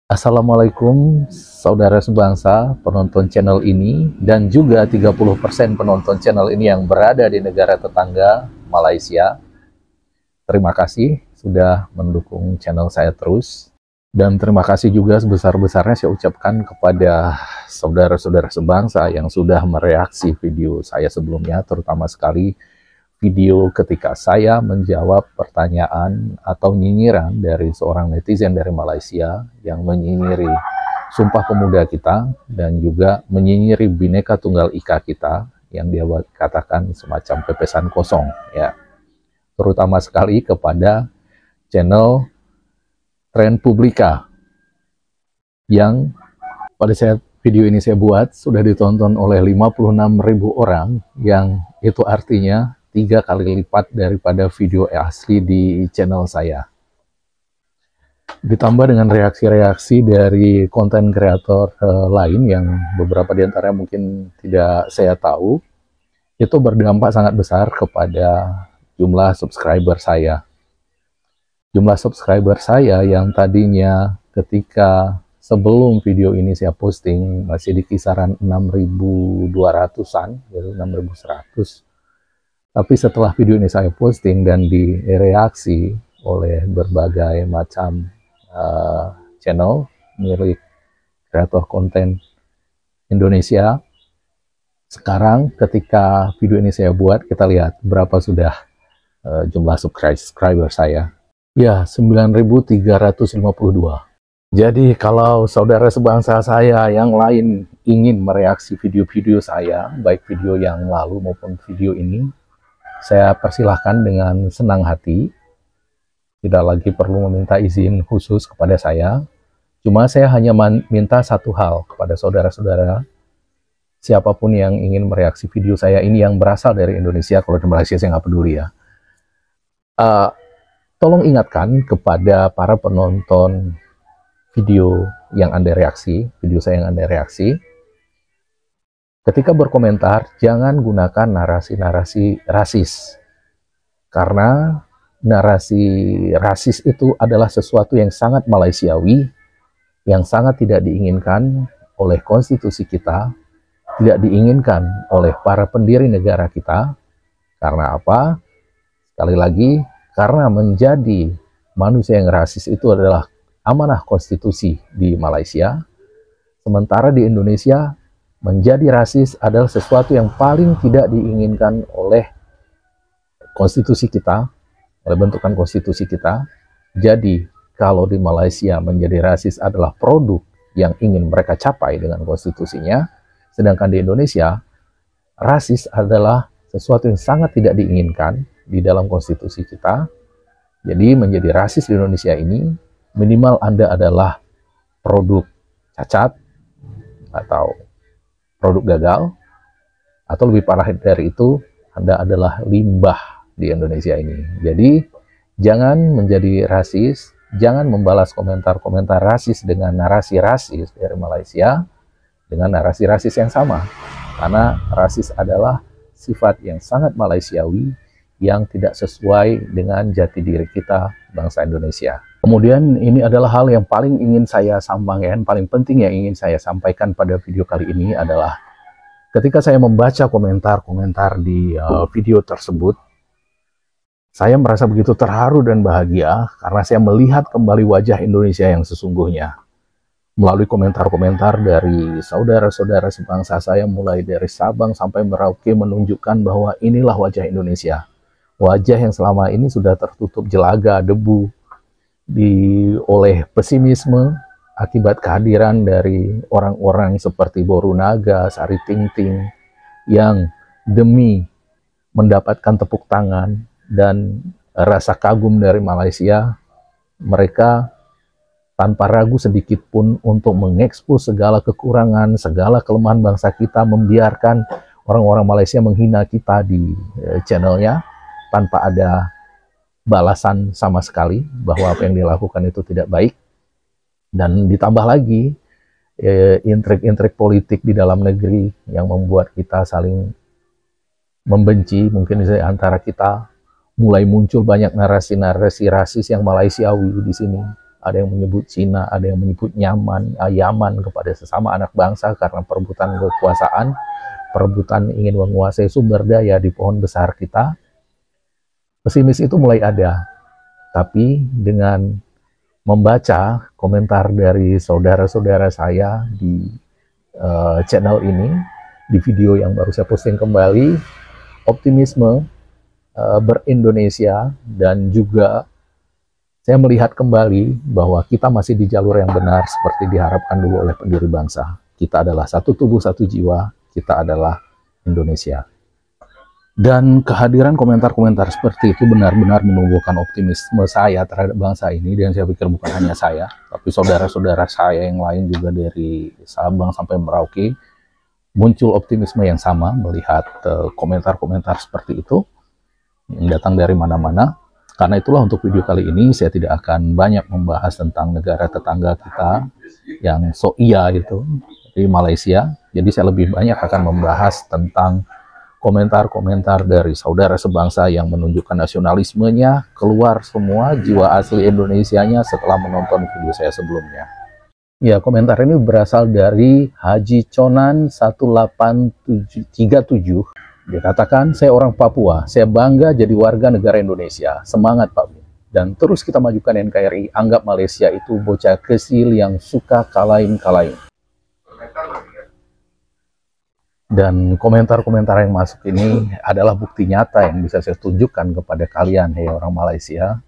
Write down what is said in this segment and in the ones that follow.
Assalamualaikum saudara sebangsa penonton channel ini dan juga 30% penonton channel ini yang berada di negara tetangga Malaysia. Terima kasih sudah mendukung channel saya terus. Dan terima kasih juga sebesar-besarnya saya ucapkan kepada saudara-saudara sebangsa yang sudah mereaksi video saya sebelumnya, terutama sekali video ketika saya menjawab pertanyaan atau nyinyiran dari seorang netizen dari Malaysia yang menyinyiri Sumpah Pemuda kita dan juga menyinyiri Bhinneka Tunggal Ika kita yang dia katakan semacam pepesan kosong, ya. Terutama sekali kepada channel Tren Publika yang pada saat video ini saya buat sudah ditonton oleh 56.000 orang, yang itu artinya 3 kali lipat daripada video asli di channel saya. Ditambah dengan reaksi-reaksi dari konten kreator lain yang beberapa di antaranya mungkin tidak saya tahu, itu berdampak sangat besar kepada jumlah subscriber saya. Jumlah subscriber saya yang tadinya ketika sebelum video ini saya posting masih di kisaran 6.200-an, yaitu 6.100. Tapi setelah video ini saya posting dan direaksi oleh berbagai macam channel milik kreator konten Indonesia, sekarang ketika video ini saya buat, kita lihat berapa sudah jumlah subscriber saya. Ya, 9.352. Jadi kalau saudara sebangsa saya yang lain ingin mereaksi video-video saya, baik video yang lalu maupun video ini, saya persilahkan dengan senang hati. Tidak lagi perlu meminta izin khusus kepada saya. Cuma saya hanya minta satu hal kepada saudara-saudara, siapapun yang ingin mereaksi video saya ini yang berasal dari Indonesia, kalau di Malaysia saya nggak peduli ya. Tolong ingatkan kepada para penonton video yang Anda reaksi, video saya yang Anda reaksi, ketika berkomentar, jangan gunakan narasi-narasi rasis. Karena narasi rasis itu adalah sesuatu yang sangat Malaysiawi, yang sangat tidak diinginkan oleh konstitusi kita, tidak diinginkan oleh para pendiri negara kita. Karena apa? Sekali lagi, karena menjadi manusia yang rasis itu adalah amanah konstitusi di Malaysia, sementara di Indonesia menjadi rasis adalah sesuatu yang paling tidak diinginkan oleh konstitusi kita, oleh bentukan konstitusi kita. Jadi, kalau di Malaysia menjadi rasis adalah produk yang ingin mereka capai dengan konstitusinya, sedangkan di Indonesia, rasis adalah sesuatu yang sangat tidak diinginkan di dalam konstitusi kita. Jadi, menjadi rasis di Indonesia ini, minimal Anda adalah produk cacat atau produk gagal, atau lebih parah dari itu, Anda adalah limbah di Indonesia ini. Jadi, jangan menjadi rasis, jangan membalas komentar-komentar rasis dengan narasi rasis dari Malaysia, dengan narasi rasis yang sama. Karena rasis adalah sifat yang sangat Malaysiawi, yang tidak sesuai dengan jati diri kita, bangsa Indonesia. Kemudian ini adalah hal yang paling ingin saya sampaikan, paling penting yang ingin saya sampaikan pada video kali ini adalah ketika saya membaca komentar-komentar di video tersebut, saya merasa begitu terharu dan bahagia karena saya melihat kembali wajah Indonesia yang sesungguhnya. Melalui komentar-komentar dari saudara-saudara sebangsa saya mulai dari Sabang sampai Merauke menunjukkan bahwa inilah wajah Indonesia. Wajah yang selama ini sudah tertutup jelaga, debu, oleh pesimisme akibat kehadiran dari orang-orang seperti Borunaga, Sari Tingting, yang demi mendapatkan tepuk tangan dan rasa kagum dari Malaysia, mereka tanpa ragu sedikit pun untuk mengekspos segala kekurangan, segala kelemahan bangsa kita, membiarkan orang-orang Malaysia menghina kita di channelnya, tanpa ada balasan sama sekali bahwa apa yang dilakukan itu tidak baik. Dan ditambah lagi intrik-intrik politik di dalam negeri yang membuat kita saling membenci. Mungkin di antara kita mulai muncul banyak narasi-narasi rasis yang Malaysiawi di sini. ada yang menyebut Cina, ada yang menyebut Yaman kepada sesama anak bangsa karena perebutan kekuasaan, perebutan ingin menguasai sumber daya di pohon besar kita. Pesimis itu mulai ada, tapi dengan membaca komentar dari saudara-saudara saya di channel ini, di video yang baru saya posting kembali, optimisme ber-Indonesia, dan juga saya melihat kembali bahwa kita masih di jalur yang benar seperti diharapkan dulu oleh pendiri bangsa. Kita adalah satu tubuh, satu jiwa, kita adalah Indonesia. Dan kehadiran komentar-komentar seperti itu benar-benar menumbuhkan optimisme saya terhadap bangsa ini, dan saya pikir bukan hanya saya, tapi saudara-saudara saya yang lain juga dari Sabang sampai Merauke, muncul optimisme yang sama melihat komentar-komentar seperti itu yang datang dari mana-mana. Karena itulah untuk video kali ini saya tidak akan banyak membahas tentang negara tetangga kita yang so iya itu, di Malaysia. Jadi saya lebih banyak akan membahas tentang komentar-komentar dari saudara sebangsa yang menunjukkan nasionalismenya, keluar semua jiwa asli Indonesianya setelah menonton video saya sebelumnya. Ya, komentar ini berasal dari Haji Conan 1837. Dia katakan, saya orang Papua, saya bangga jadi warga negara Indonesia. Semangat Pak. Dan terus kita majukan NKRI, anggap Malaysia itu bocah kecil yang suka kalahin-kalahin. Dan komentar-komentar yang masuk ini adalah bukti nyata yang bisa saya tunjukkan kepada kalian, hei orang Malaysia,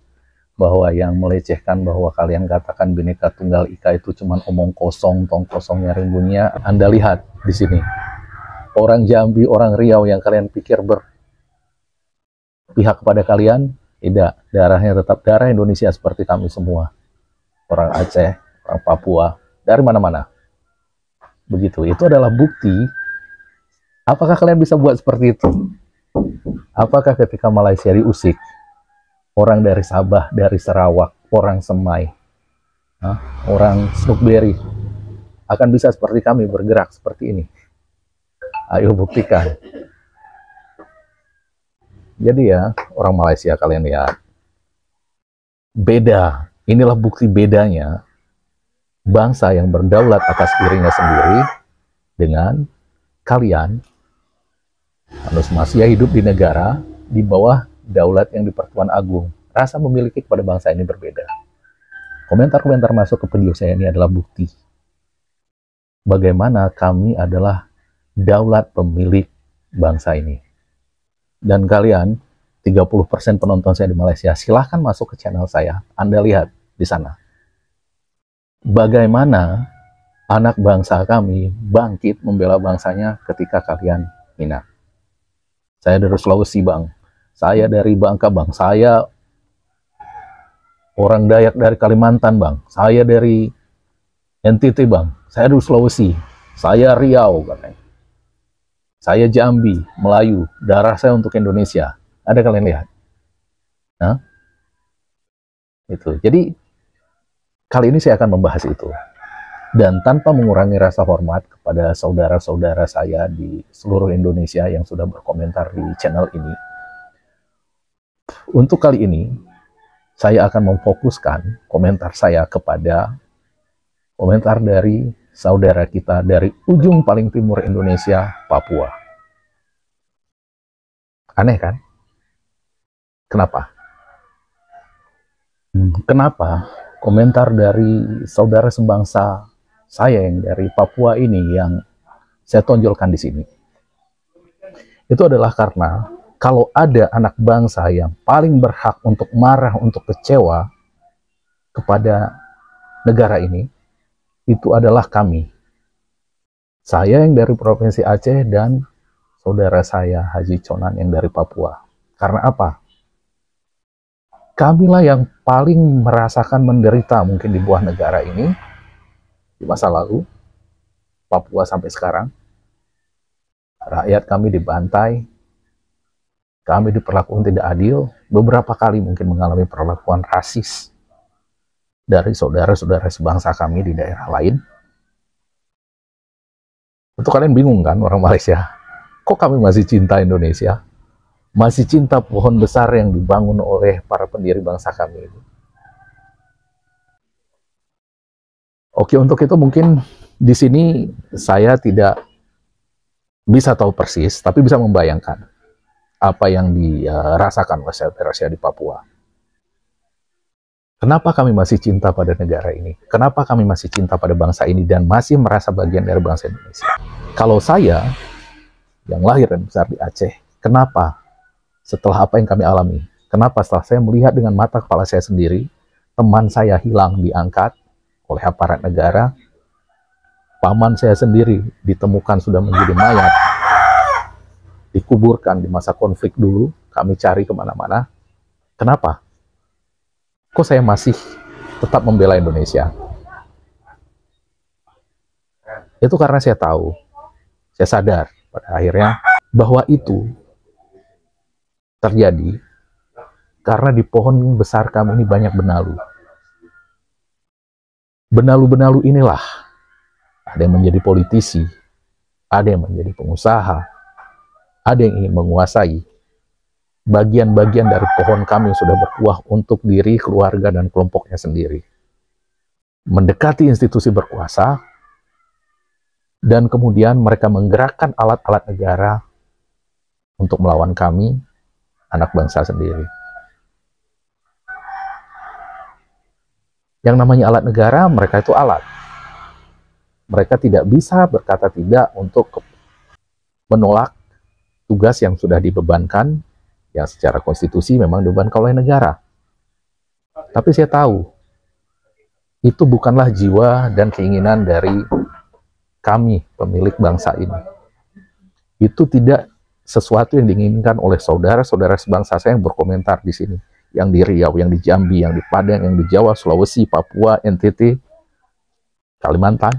bahwa yang melecehkan bahwa kalian katakan Bhinneka Tunggal Ika itu cuma omong kosong, tong kosong nyaring bunyinya. Anda lihat di sini. Orang Jambi, orang Riau yang kalian pikir berpihak kepada kalian, tidak. Darahnya tetap darah Indonesia seperti kami semua. Orang Aceh, orang Papua, dari mana-mana. Begitu, itu adalah bukti. Apakah kalian bisa buat seperti itu? Apakah ketika Malaysia diusik, orang dari Sabah, dari Sarawak, orang Semai, orang Snookberry, akan bisa seperti kami bergerak seperti ini? Ayo buktikan. Jadi ya, orang Malaysia kalian lihat. Beda. Inilah bukti bedanya bangsa yang berdaulat atas dirinya sendiri dengan kalian. Manusia hidup di negara di bawah daulat yang di Pertuan Agung. Rasa memiliki kepada bangsa ini berbeda. Komentar-komentar masuk ke video saya ini adalah bukti bagaimana kami adalah daulat pemilik bangsa ini. Dan kalian, 30% penonton saya di Malaysia, silahkan masuk ke channel saya. Anda lihat di sana. Bagaimana anak bangsa kami bangkit membela bangsanya ketika kalian minat. Saya dari Sulawesi, Bang. Saya dari Bangka, Bang. Saya orang Dayak dari Kalimantan, Bang. Saya dari NTT, Bang. Saya dari Sulawesi. Saya Riau, katanya. Saya Jambi, Melayu, darah saya untuk Indonesia. Ada kalian lihat? Nah, itu. Jadi, kali ini saya akan membahas itu. Dan tanpa mengurangi rasa hormat kepada saudara-saudara saya di seluruh Indonesia yang sudah berkomentar di channel ini. Untuk kali ini, saya akan memfokuskan komentar saya kepada komentar dari saudara kita dari ujung paling timur Indonesia, Papua. Aneh kan? Kenapa? Kenapa komentar dari saudara sebangsa saya yang dari Papua ini yang saya tonjolkan di sini? Itu adalah karena kalau ada anak bangsa yang paling berhak untuk marah, untuk kecewa kepada negara ini, itu adalah kami. Saya yang dari Provinsi Aceh dan saudara saya Haji Conan yang dari Papua. Karena apa? Kamilah yang paling merasakan menderita mungkin di buah negara ini di masa lalu, Papua sampai sekarang. Rakyat kami dibantai, kami diperlakukan tidak adil, beberapa kali mungkin mengalami perlakuan rasis dari saudara-saudara sebangsa kami di daerah lain. Itu kalian bingung kan orang Malaysia? Kok kami masih cinta Indonesia? Masih cinta pohon besar yang dibangun oleh para pendiri bangsa kami itu? Oke, untuk itu mungkin di sini saya tidak bisa tahu persis, tapi bisa membayangkan apa yang dirasakan oleh saudara-saudara di Papua. Kenapa kami masih cinta pada negara ini? Kenapa kami masih cinta pada bangsa ini dan masih merasa bagian dari bangsa Indonesia? Kalau saya, yang lahir dan besar di Aceh, kenapa setelah apa yang kami alami? Kenapa setelah saya melihat dengan mata kepala saya sendiri, teman saya hilang diangkat oleh aparat negara, paman saya sendiri ditemukan sudah menjadi mayat, dikuburkan di masa konflik dulu, kami cari kemana-mana. Kenapa? Kok saya masih tetap membela Indonesia? Itu karena saya tahu, saya sadar pada akhirnya bahwa itu terjadi karena di pohon besar kami ini banyak benalu. Benalu-benalu inilah ada yang menjadi politisi, ada yang menjadi pengusaha, ada yang ingin menguasai bagian-bagian dari pohon kami yang sudah berbuah untuk diri, keluarga, dan kelompoknya sendiri. Mendekati institusi berkuasa, dan kemudian mereka menggerakkan alat-alat negara untuk melawan kami, anak bangsa sendiri. Yang namanya alat negara, mereka itu alat. Mereka tidak bisa berkata tidak untuk menolak tugas yang sudah dibebankan, yang secara konstitusi memang dibebankan oleh negara. Tapi saya tahu, itu bukanlah jiwa dan keinginan dari kami, pemilik bangsa ini. Itu tidak sesuatu yang diinginkan oleh saudara-saudara sebangsa saya yang berkomentar di sini. Yang di Riau, yang di Jambi, yang di Padang, yang di Jawa, Sulawesi, Papua, NTT, Kalimantan,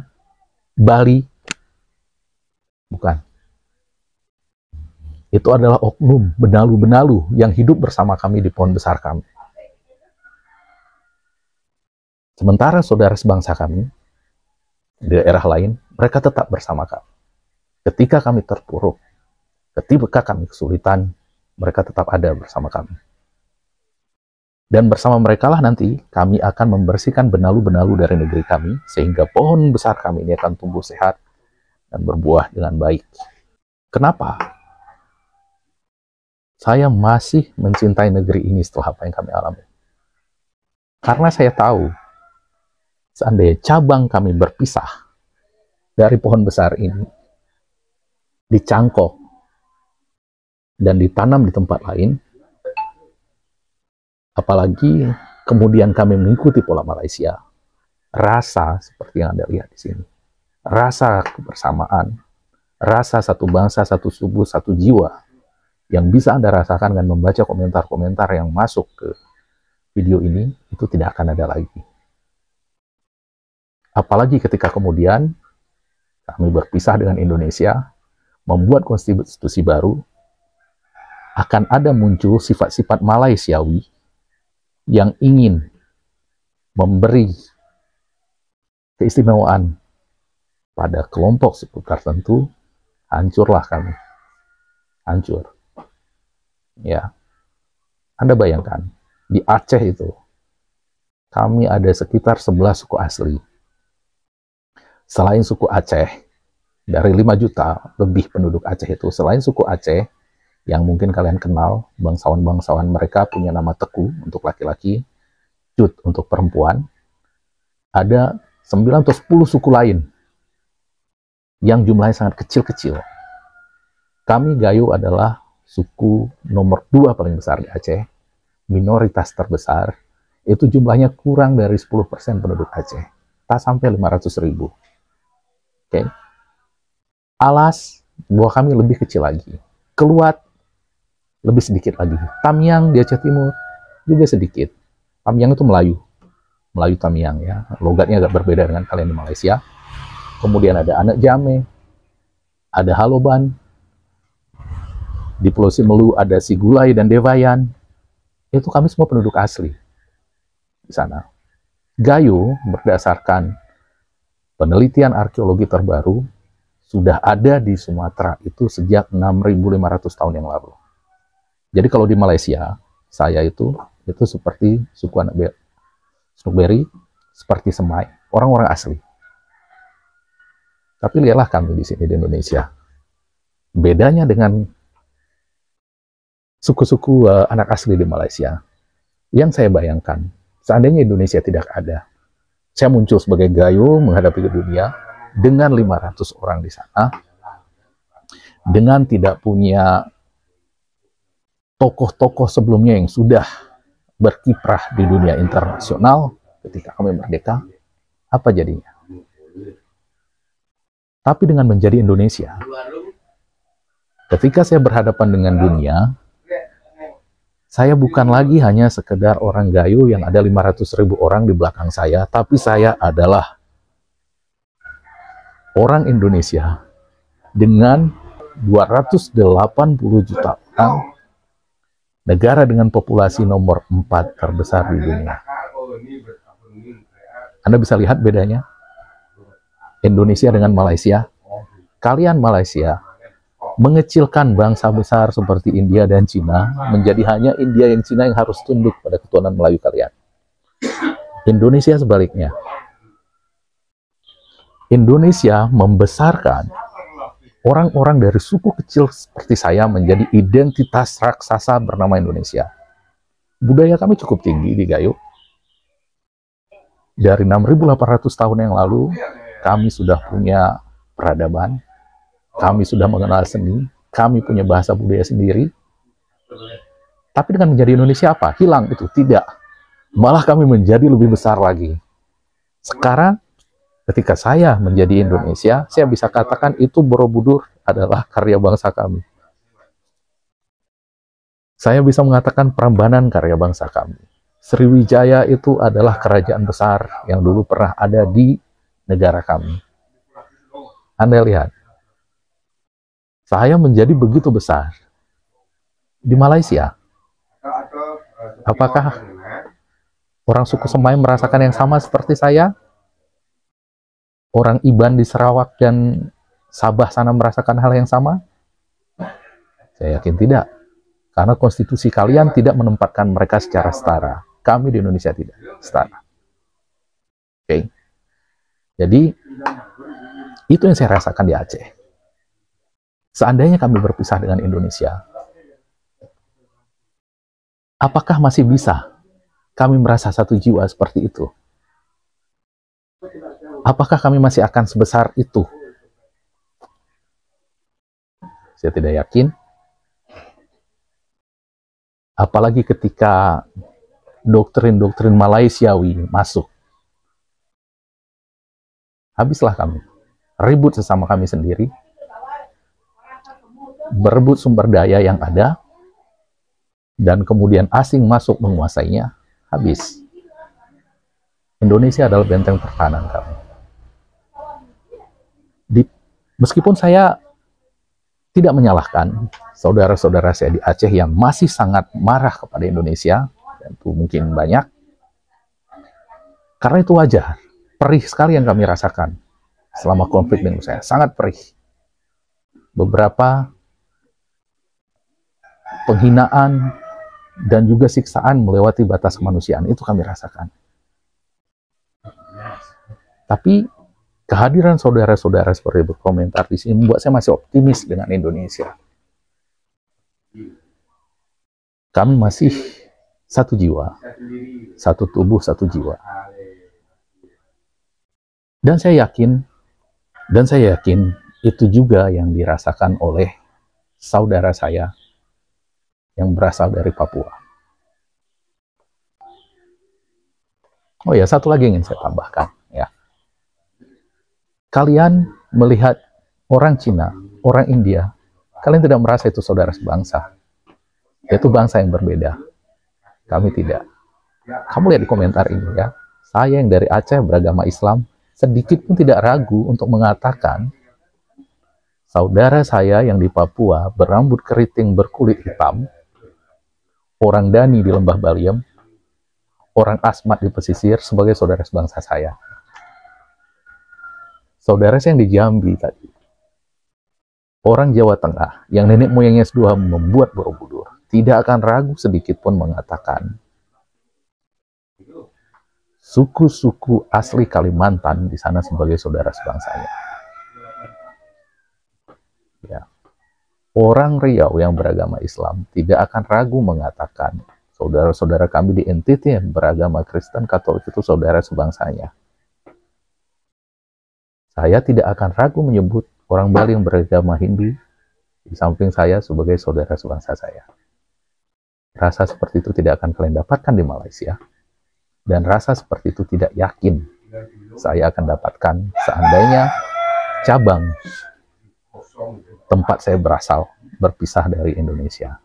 Bali. Bukan. Itu adalah oknum, benalu-benalu yang hidup bersama kami di pohon besar kami. Sementara saudara sebangsa kami, di daerah lain, mereka tetap bersama kami. Ketika kami terpuruk, ketika kami kesulitan, mereka tetap ada bersama kami. Dan bersama mereka lah nanti, kami akan membersihkan benalu-benalu dari negeri kami, sehingga pohon besar kami ini akan tumbuh sehat dan berbuah dengan baik. Kenapa? Saya masih mencintai negeri ini setelah apa yang kami alami. Karena saya tahu, seandainya cabang kami berpisah dari pohon besar ini, dicangkok, dan ditanam di tempat lain, apalagi kemudian kami mengikuti pola Malaysia, rasa seperti yang Anda lihat di sini, rasa kebersamaan, rasa satu bangsa, satu suku, satu jiwa, yang bisa Anda rasakan dengan membaca komentar-komentar yang masuk ke video ini, itu tidak akan ada lagi. Apalagi ketika kemudian kami berpisah dengan Indonesia, membuat konstitusi baru, akan ada muncul sifat-sifat Malaysiawi yang ingin memberi keistimewaan pada kelompok suku tertentu. Hancurlah kami. Hancur. Ya, Anda bayangkan, di Aceh itu, kami ada sekitar 11 suku asli. Selain suku Aceh, dari 5 juta lebih penduduk Aceh itu, selain suku Aceh, yang mungkin kalian kenal, bangsawan-bangsawan mereka punya nama Teku untuk laki-laki, Cut untuk perempuan, ada 9 atau 10 suku lain, yang jumlahnya sangat kecil-kecil. Kami Gayo adalah suku nomor 2 paling besar di Aceh, minoritas terbesar, itu jumlahnya kurang dari 10% penduduk Aceh, tak sampai 500.000. Oke. Alas, bahwa kami lebih kecil lagi. Keluat, lebih sedikit lagi. Tamiang di Aceh Timur, juga sedikit. Tamiang itu Melayu. Melayu Tamiang ya, logatnya agak berbeda dengan kalian di Malaysia. Kemudian ada Anak Jame, ada Haloban, di Pulau Simelu ada Sigulai dan Devayan. Itu kami semua penduduk asli di sana. Gayo berdasarkan penelitian arkeologi terbaru sudah ada di Sumatera itu sejak 6.500 tahun yang lalu. Jadi kalau di Malaysia, saya itu seperti suku Anak Snukberi, seperti Semai, orang-orang asli. Tapi lihatlah kami di sini di Indonesia. Bedanya dengan suku-suku anak asli di Malaysia. Yang saya bayangkan, seandainya Indonesia tidak ada, saya muncul sebagai Gayo menghadapi dunia dengan 500 orang di sana, dengan tidak punya tokoh-tokoh sebelumnya yang sudah berkiprah di dunia internasional ketika kami merdeka, apa jadinya? Tapi dengan menjadi Indonesia, ketika saya berhadapan dengan dunia, saya bukan lagi hanya sekedar orang Gayo yang ada 500.000 orang di belakang saya, tapi saya adalah orang Indonesia dengan 280 juta orang, negara dengan populasi nomor 4 terbesar di dunia. Anda bisa lihat bedanya? Indonesia dengan Malaysia. Kalian Malaysia mengecilkan bangsa besar seperti India dan Cina menjadi hanya India dan Cina yang harus tunduk pada ketuhanan Melayu kalian. Indonesia sebaliknya. Indonesia membesarkan orang-orang dari suku kecil seperti saya menjadi identitas raksasa bernama Indonesia. Budaya kami cukup tinggi di Gayo. Dari 6.800 tahun yang lalu, kami sudah punya peradaban, kami sudah mengenal seni, kami punya bahasa budaya sendiri. Tapi dengan menjadi Indonesia apa? Hilang itu? Tidak. Malah kami menjadi lebih besar lagi. Sekarang, ketika saya menjadi Indonesia, saya bisa katakan itu Borobudur adalah karya bangsa kami. Saya bisa mengatakan Prambanan karya bangsa kami. Sriwijaya itu adalah kerajaan besar yang dulu pernah ada di negara kami. Anda lihat, saya menjadi begitu besar di Malaysia. Apakah orang suku Semai merasakan yang sama seperti saya? Orang Iban di Sarawak dan Sabah sana merasakan hal yang sama? Saya yakin tidak. Karena konstitusi kalian tidak menempatkan mereka secara setara. Kami di Indonesia tidak setara. Oke. Jadi, itu yang saya rasakan di Aceh. Seandainya kami berpisah dengan Indonesia, apakah masih bisa kami merasa satu jiwa seperti itu? Apakah kami masih akan sebesar itu? Saya tidak yakin. Apalagi ketika doktrin-doktrin Malaysiawi masuk. Habislah kami. Ribut sesama kami sendiri. Berebut sumber daya yang ada. Dan kemudian asing masuk menguasainya. Habis. Indonesia adalah benteng pertahanan kami. Meskipun saya tidak menyalahkan saudara-saudara saya di Aceh yang masih sangat marah kepada Indonesia, dan itu mungkin banyak, karena itu wajar. Perih sekali yang kami rasakan selama konflik dengan saya, sangat perih. Beberapa penghinaan dan juga siksaan melewati batas kemanusiaan, itu kami rasakan. Tapi kehadiran saudara-saudara seperti berkomentar di sini membuat saya masih optimis dengan Indonesia. Kami masih satu jiwa, satu tubuh, satu jiwa. Dan saya yakin itu juga yang dirasakan oleh saudara saya yang berasal dari Papua. Oh ya, satu lagi yang ingin saya tambahkan. Ya. Kalian melihat orang Cina, orang India, kalian tidak merasa itu saudara sebangsa. Itu bangsa yang berbeda. Kami tidak. Kamu lihat di komentar ini ya. Saya yang dari Aceh beragama Islam, sedikit pun tidak ragu untuk mengatakan saudara saya yang di Papua berambut keriting berkulit hitam, orang Dani di Lembah Baliem, orang Asmat di pesisir sebagai saudara sebangsa saya. Saudara saya yang di Jambi tadi, orang Jawa Tengah yang nenek moyangnya sudah membuat Borobudur, tidak akan ragu sedikit pun mengatakan suku-suku asli Kalimantan di sana sebagai saudara sebangsanya. Ya. Orang Riau yang beragama Islam tidak akan ragu mengatakan, saudara-saudara kami di NTT yang beragama Kristen Katolik itu saudara sebangsanya. Saya tidak akan ragu menyebut orang Bali yang beragama Hindu di samping saya sebagai saudara sebangsa saya. Rasa seperti itu tidak akan kalian dapatkan di Malaysia. Dan rasa seperti itu tidak yakin saya akan dapatkan seandainya cabang tempat saya berasal berpisah dari Indonesia.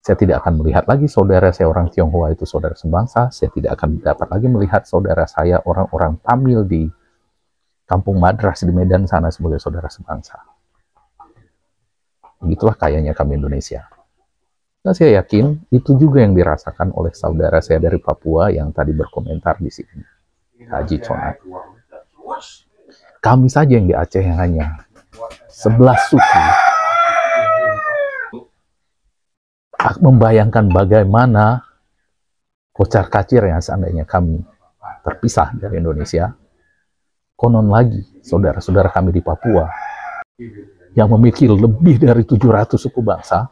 Saya tidak akan melihat lagi saudara saya orang Tionghoa itu saudara sebangsa. Saya tidak akan dapat lagi melihat saudara saya orang-orang Tamil di Kampung Madras di Medan sana sebagai saudara sebangsa. Begitulah kayanya kami Indonesia. Nah, saya yakin itu juga yang dirasakan oleh saudara saya dari Papua yang tadi berkomentar di sini, Haji Conan. Kami saja yang di Aceh yang hanya 11 suku, membayangkan bagaimana kocar kacir yang seandainya kami terpisah dari Indonesia. Konon lagi, saudara-saudara kami di Papua yang memiliki lebih dari 700 suku bangsa,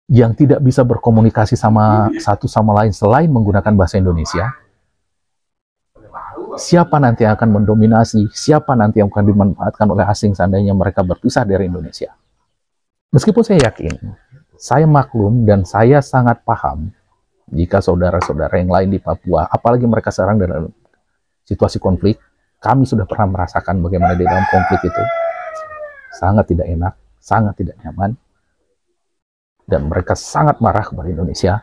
yang tidak bisa berkomunikasi sama satu sama lain selain menggunakan bahasa Indonesia. Siapa nanti yang akan mendominasi, siapa nanti yang akan dimanfaatkan oleh asing seandainya mereka berpisah dari Indonesia. Meskipun saya yakin, saya maklum dan saya sangat paham jika saudara-saudara yang lain di Papua, apalagi mereka sekarang dalam situasi konflik, kami sudah pernah merasakan bagaimana di dalam konflik itu, sangat tidak enak, sangat tidak nyaman, dan mereka sangat marah kepada Indonesia.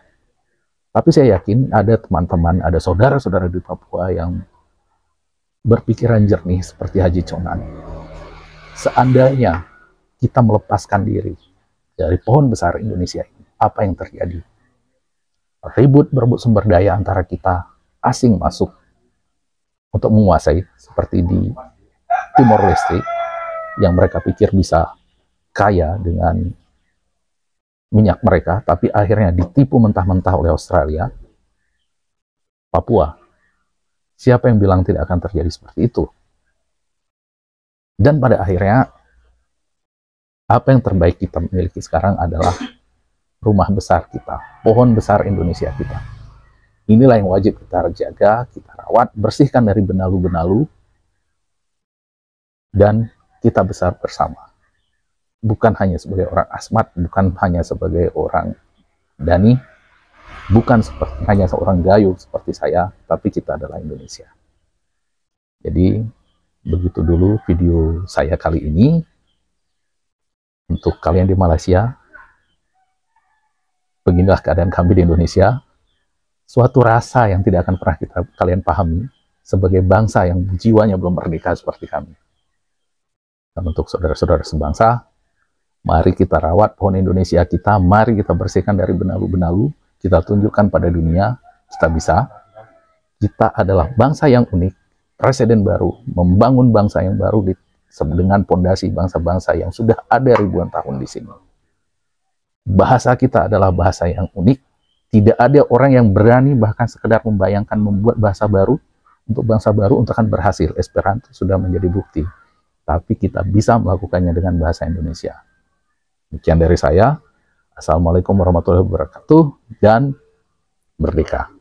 Tapi saya yakin ada teman-teman, ada saudara-saudara di Papua yang berpikiran jernih seperti Haji Conan. Seandainya kita melepaskan diri dari pohon besar Indonesia ini, apa yang terjadi? Ribut berebut sumber daya antara kita, asing masuk untuk menguasai, seperti di Timor Leste, yang mereka pikir bisa kaya dengan minyak mereka, tapi akhirnya ditipu mentah-mentah oleh Australia. Papua, siapa yang bilang tidak akan terjadi seperti itu? Dan pada akhirnya, apa yang terbaik kita miliki sekarang adalah rumah besar kita, pohon besar Indonesia kita. Inilah yang wajib kita jaga, kita rawat, bersihkan dari benalu-benalu, dan kita besar bersama. Bukan hanya sebagai orang Asmat, bukan hanya sebagai orang Dani, bukan hanya seorang Gayo seperti saya, tapi kita adalah Indonesia. Jadi, begitu dulu video saya kali ini. Untuk kalian di Malaysia, beginilah keadaan kami di Indonesia. Suatu rasa yang tidak akan pernah kalian pahami sebagai bangsa yang jiwanya belum merdeka seperti kami. Dan untuk saudara-saudara sebangsa, mari kita rawat pohon Indonesia kita, mari kita bersihkan dari benalu-benalu, kita tunjukkan pada dunia, kita bisa. Kita adalah bangsa yang unik, presiden baru, membangun bangsa yang baru dengan pondasi bangsa-bangsa yang sudah ada ribuan tahun di sini. Bahasa kita adalah bahasa yang unik, tidak ada orang yang berani bahkan sekedar membayangkan membuat bahasa baru, untuk bangsa baru untuk akan berhasil. Esperanto sudah menjadi bukti, tapi kita bisa melakukannya dengan bahasa Indonesia. Demikian dari saya. Assalamualaikum warahmatullahi wabarakatuh, dan merdeka.